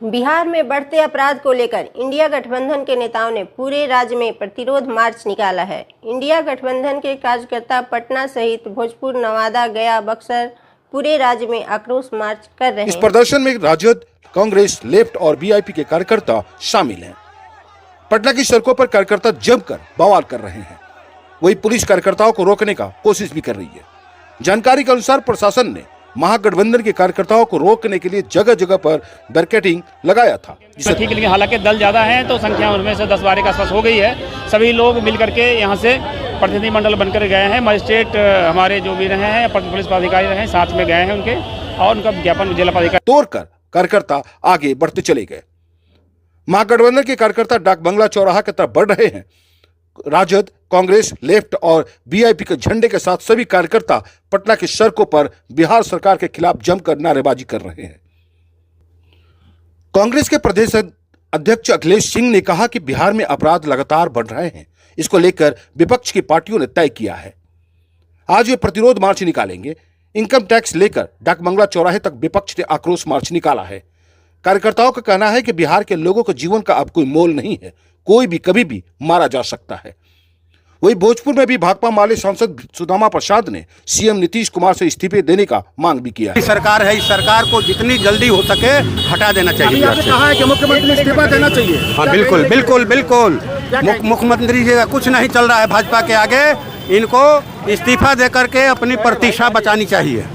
बिहार में बढ़ते अपराध को लेकर इंडिया गठबंधन के नेताओं ने पूरे राज्य में प्रतिरोध मार्च निकाला है। इंडिया गठबंधन के कार्यकर्ता पटना सहित भोजपुर, नवादा, गया, बक्सर पूरे राज्य में आक्रोश मार्च कर रहे हैं। इस प्रदर्शन में राजद, कांग्रेस, लेफ्ट और वीआईपी के कार्यकर्ता शामिल हैं। पटना की सड़कों पर कार्यकर्ता जमकर बवाल कर रहे हैं। वही पुलिस कार्यकर्ताओं को रोकने का कोशिश भी कर रही है। जानकारी के अनुसार प्रशासन ने महागठबंधन के कार्यकर्ताओं को रोकने के लिए जगह जगह पर बैरिकेडिंग लगाया था, जिसे ठीक है। हालांकि दल ज्यादा है तो संख्या उनमें से 10-12 के आसपास हो गई है। सभी लोग मिलकर के यहाँ से प्रतिनिधि मंडल बनकर गए हैं। मजिस्ट्रेट हमारे जो भी रहे हैं, पुलिस पदाधिकारी रहे हैं, साथ में गए हैं उनके, और उनका ज्ञापन जिला पदाधिकारी तोड़कर कार्यकर्ता आगे बढ़ते चले गए। महागठबंधन के कार्यकर्ता डाक बंगला चौराहा की तरफ बढ़ रहे हैं। राजद, कांग्रेस, लेफ्ट और वीआईपी के झंडे के साथ सभी कार्यकर्ता पटना की सड़कों पर बिहार सरकार के खिलाफ जमकर नारेबाजी कर रहे हैं। कांग्रेस के प्रदेश अध्यक्ष अखिलेश सिंह ने कहा कि बिहार में अपराध लगातार बढ़ रहे हैं। इसको लेकर विपक्ष की पार्टियों ने तय किया है, आज वे प्रतिरोध मार्च निकालेंगे। इनकम टैक्स लेकर डाक बंगला चौराहे तक विपक्ष ने आक्रोश मार्च निकाला है। कार्यकर्ताओं का कहना है कि बिहार के लोगों के जीवन का अब कोई मोल नहीं है, कोई भी कभी भी मारा जा सकता है। वही भोजपुर में भी भाकपा माले सांसद सुदामा प्रसाद ने सीएम नीतीश कुमार से इस्तीफे देने का मांग भी किया है। सरकार है, इस सरकार को जितनी जल्दी हो सके हटा देना चाहिए। आपने कहा है कि मुख्यमंत्री इस्तीफा देना चाहिए। हाँ, बिल्कुल बिल्कुल बिल्कुल। मुख्यमंत्री जी का कुछ नहीं चल रहा है भाजपा के आगे, इनको इस्तीफा दे करके अपनी प्रतिष्ठा बचानी चाहिए।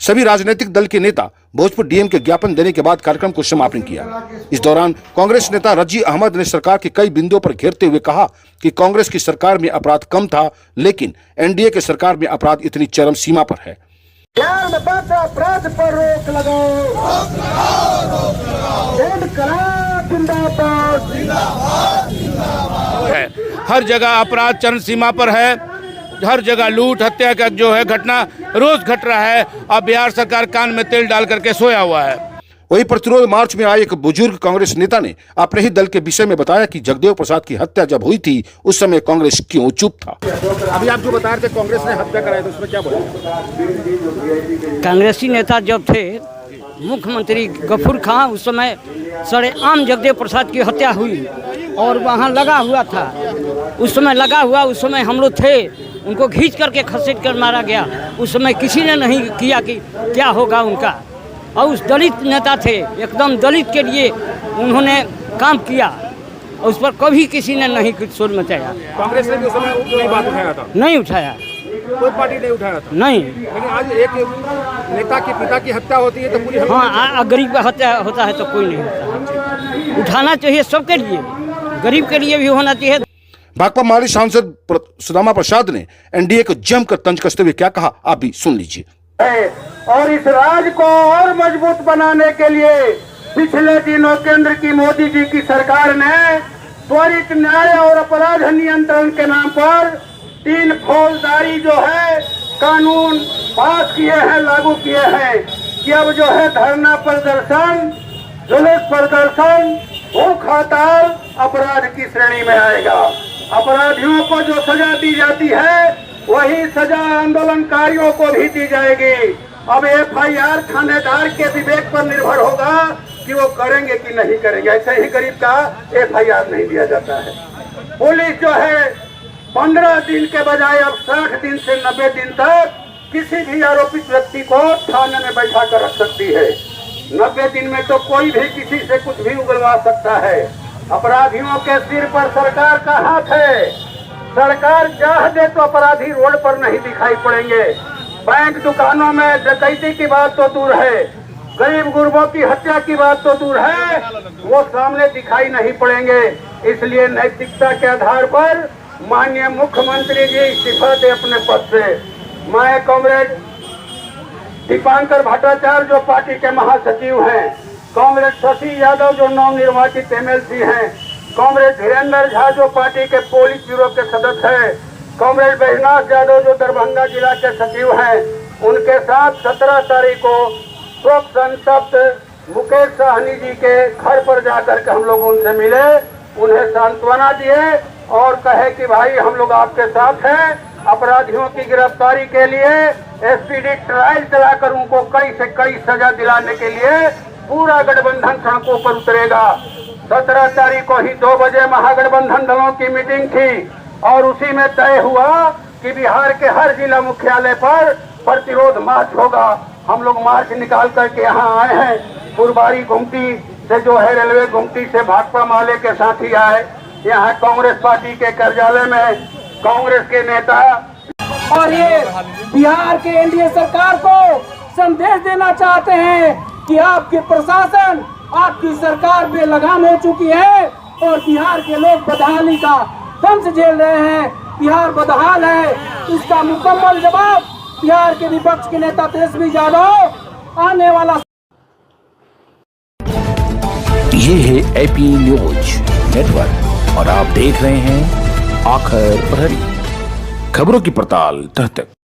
सभी राजनीतिक दल के नेता भोजपुर डीएम के ज्ञापन देने के बाद कार्यक्रम को समापन किया। इस दौरान कांग्रेस नेता रजी अहमद ने सरकार के कई बिंदुओं पर घेरते हुए कहा कि कांग्रेस की सरकार में अपराध कम था, लेकिन एनडीए के सरकार में अपराध इतनी चरम सीमा पर है। अपराध पर रोक लगाओ, हर जगह अपराध चरम सीमा पर है। हर जगह लूट हत्या का जो है घटना रोज घट रहा है। अब बिहार सरकार कान में तेल डाल करके सोया हुआ है। वही प्रतिरोध मार्च में आए एक बुजुर्ग कांग्रेस नेता ने अपने ही दल के विषय में बताया कि जगदेव प्रसाद की हत्या जब हुई थी उस समय कांग्रेस क्यों चुप था। अभी आप जो बता रहे थे कांग्रेस ने हत्या कराई, तो उसमें क्या बोले? कांग्रेसी नेता जब थे मुख्यमंत्री गफूर खां, उस समय सरेआम जगदेव प्रसाद की हत्या हुई और वहाँ लगा हुआ था। उस समय लगा हुआ, उस समय हम लोग थे, उनको खींच करके खसेट कर मारा गया। उस समय किसी ने नहीं किया कि क्या होगा उनका। और उस दलित नेता थे, एकदम दलित के लिए उन्होंने काम किया, उस पर कभी किसी ने नहीं कुछ शोर मचाया। कांग्रेस ने भी उस समय कोई बात उठाया था? नहीं उठाया, कोई पार्टी नहीं उठाया था? नहीं। लेकिन आज एक नेता की पिता की हत्या होती है तो पूरी, हाँ, गरीब का हत्या होता है तो कोई नहीं होता। उठाना चाहिए सबके लिए, गरीब के लिए भी होना चाहिए। भाकपा माले सांसद सुदामा प्रसाद ने एनडीए को जमकर तंज कसते हुए क्या कहा, आप भी सुन लीजिए। और इस राज्य को और मजबूत बनाने के लिए पिछले दिनों केंद्र की मोदी जी की सरकार ने त्वरित न्याय और अपराध नियंत्रण के नाम पर 3 फौजदारी जो है कानून पास किए हैं, लागू किए हैं कि अब जो है धरना प्रदर्शन, जुलूस प्रदर्शन, भूख हड़ताल अपराध की श्रेणी में आएगा। अपराधियों को जो सजा दी जाती है वही सजा आंदोलनकारियों को भी दी जाएगी। अब एफआईआर थानेदार के विवेक पर निर्भर होगा कि वो करेंगे कि नहीं करेंगे। ऐसे ही गरीब का एफआईआर नहीं दिया जाता है। पुलिस जो है 15 दिन के बजाय अब 60 दिन से 90 दिन तक किसी भी आरोपित व्यक्ति को थाने में बैठा कर रख सकती है। 90 दिन में तो कोई भी किसी से कुछ भी उगलवा सकता है। अपराधियों के सिर पर सरकार का हाथ है। सरकार चाह दे तो अपराधी रोड पर नहीं दिखाई पड़ेंगे। बैंक दुकानों में डकैती की बात तो दूर है, गरीब गुरबों की हत्या की बात तो दूर है, वो सामने दिखाई नहीं पड़ेंगे। इसलिए नैतिकता के आधार पर माननीय मुख्यमंत्री जी इस्तीफा दे अपने पद से। मैं कॉमरेड दीपांकर भट्टाचार्य जो पार्टी के महासचिव हैं, कॉमरेड शशि यादव जो नवनिर्वाचित एमएलसी हैं, कॉमरेड धीरेन्द्र झा जो पार्टी के पोलित ब्यूरो के सदस्य हैं, कॉमरेड बैजनाथ यादव जो दरभंगा जिला के सचिव हैं, उनके साथ 17 तारीख को शोक संतप्त मुकेश साहनी जी के घर पर जाकर के हम लोग उनसे मिले, उन्हें सांत्वना दिए और कहे कि भाई हम लोग आपके साथ हैं, अपराधियों की गिरफ्तारी के लिए एसपीडी ट्रायल चलाकर उनको कड़ी से कड़ी सजा दिलाने के लिए पूरा गठबंधन सड़कों पर उतरेगा। 17 तारीख को ही 2 बजे महागठबंधन दलों की मीटिंग थी और उसी में तय हुआ कि बिहार के हर जिला मुख्यालय पर प्रतिरोध मार्च होगा। हम लोग मार्च निकाल करके यहाँ आए हैं। फुलबारी गुमटी से जो है रेलवे गुमटी से भाकपा माले के साथी आए। यहाँ कांग्रेस पार्टी के कार्यालय में कांग्रेस के नेता और ये बिहार के एनडीए सरकार को संदेश देना चाहते हैं कि आपके प्रशासन, आपकी सरकार बेलगाम हो चुकी है और बिहार के लोग बदहाली का दंश झेल रहे हैं। बिहार बदहाल है, इसका मुकम्मल जवाब बिहार के विपक्ष के नेता तेजस्वी यादव आने वाला। ये है एपी न्यूज नेटवर्क और आप देख रहे हैं आखिर प्रहरी, खबरों की पड़ताल तह तक।